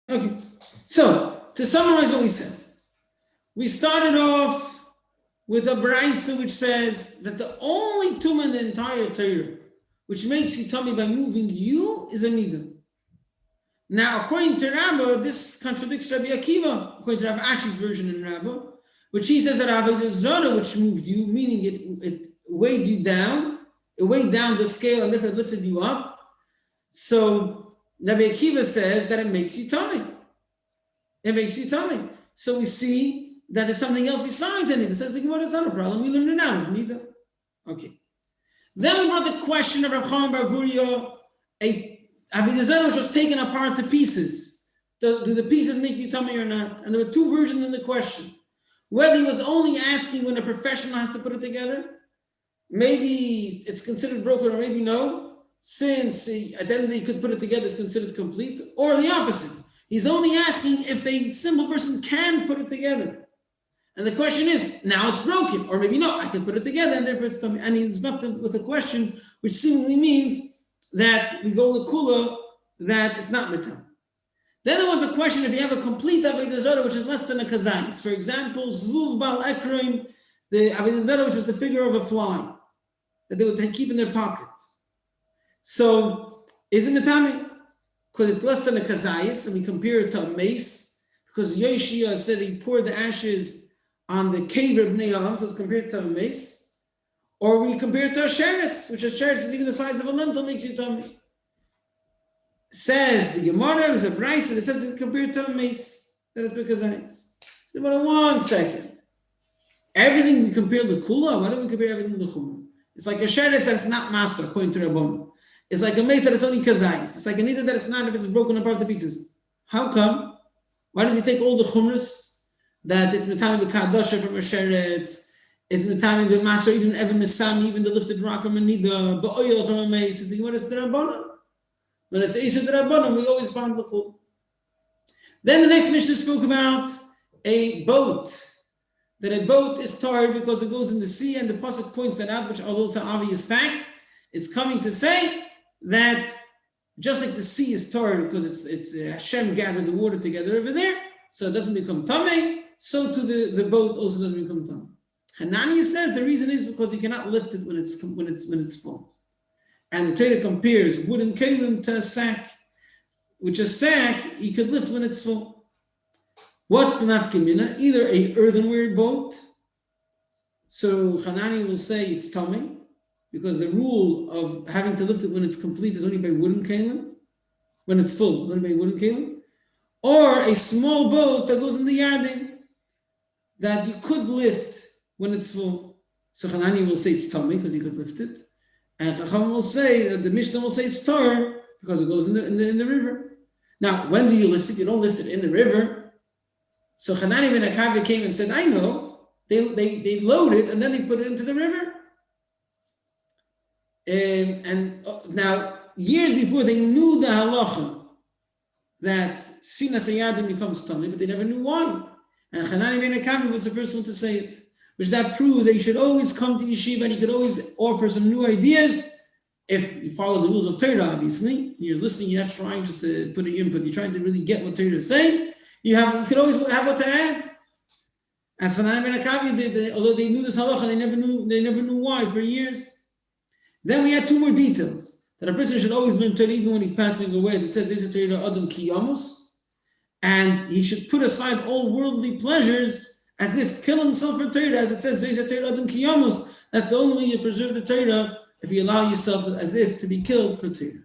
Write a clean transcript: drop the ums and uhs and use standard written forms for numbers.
Okay, so to summarize what we said, we started off with a brisa which says that the only tumah in the entire Torah which makes you tummy by moving you is a nida. Now, according to Rabbah, this contradicts Rabbi Akiva, according to Rav Ashi's version in Rabbah, which he says that Avodah Zarah, which moved you, meaning it weighed you down, it weighed down the scale and therefore it lifted you up. So Rabbi Akiva says that it makes you tummy. It makes you tummy. So we see that there's something else besides anything. It says the Gemara, it's not a problem. We learned it now. Neither. Okay. Then we brought the question of Rav Chaim Bar Guria, a Avodah Zarah which was taken apart to pieces. Do the pieces make you tummy or not? And there were two versions in the question. Whether he was only asking when a professional has to put it together, maybe it's considered broken or maybe no, since at the end he could put it together, it's considered complete, or the opposite. He's only asking if a simple person can put it together. And the question is, now it's broken, or maybe no, I can put it together, and therefore it's tummy. And he's left with a question, which seemingly means that we go l'kula, that it's not mitam. Then there was a question if you have a complete Avodah Zarah, which is less than a kazayis. For example, zvuv bal ekroim, the Avodah Zarah, which is the figure of a fly, that they would keep in their pocket. So, is it mitami? Because it's less than a kazayis, and we compare it to a mace, because Yoshia said he poured the ashes on the cave of Bnei Alam, so it's compared to a mace. Or we compare it to a sheretz, which a sheretz is even the size of a lentil, makes you tummy. Says the Gemara, there's a brisa that says it's compared to a mace. That is because ice. But 1 second. Everything we compare the kula, why don't we compare everything to chumrah? It's like a sheretz that's not master, according to Rabbon. It's like a mace that it's only kazayis. It's like a nida that it's not if it's broken apart to pieces. How come? Why don't you take all the chumras that it's mitami b'kadosha from a sheretz, it's mitami b'maser, even ever misami, even the lifted rock from a nida, ba'oyel from a mace, is the Gemara is the Rabbanon. When it's Eisha D'Rabbanan, we always find the kul. Then the next Mishnah spoke about a boat. That a boat is tarred because it goes in the sea, and the pasuk points that out, which although it's an obvious fact, is coming to say that just like the sea is tarred because it's Hashem gathered the water together over there, so it doesn't become tamei, so too the boat also doesn't become tamei. Hananiah says the reason is because you cannot lift it when it's full. And the Torah compares wooden kalim to a sack, which a sack you could lift when it's full. What's the nafkamina? Either a earthenware boat. So Hanani will say it's tummy, because the rule of having to lift it when it's complete is only by wooden kalim, when it's full, only by wooden kalim. Or a small boat that goes in the yarding that you could lift when it's full. So Hanani will say it's tummy because you could lift it. And Chacham will say, the Mishnah will say it's tar because it goes in the river. Now, when do you lift it? You don't lift it in the river. So Hanani ben Akavi came and said, I know. They load it and then they put it into the river. And now, years before, they knew the halacha that Sfina Sayadim becomes tummy, but they never knew why. And Hanani ben Akavi was the first one to say it. Which that proves that you should always come to yeshiva and you could always offer some new ideas if you follow the rules of Torah, obviously. You're listening, you're not trying just to put an input, you're trying to really get what Torah is saying. You could always have what to add. As Hanan ben Akavi did, although they knew this halacha, they never knew why for years. Then we had two more details, that a person should always learn Torah even when he's passing away. As it says, Torah Adam Kiyamos, and he should put aside all worldly pleasures as if kill himself for Torah, as it says, Adam Kiyamos. That's the only way you preserve the Torah, if you allow yourself as if to be killed for Torah.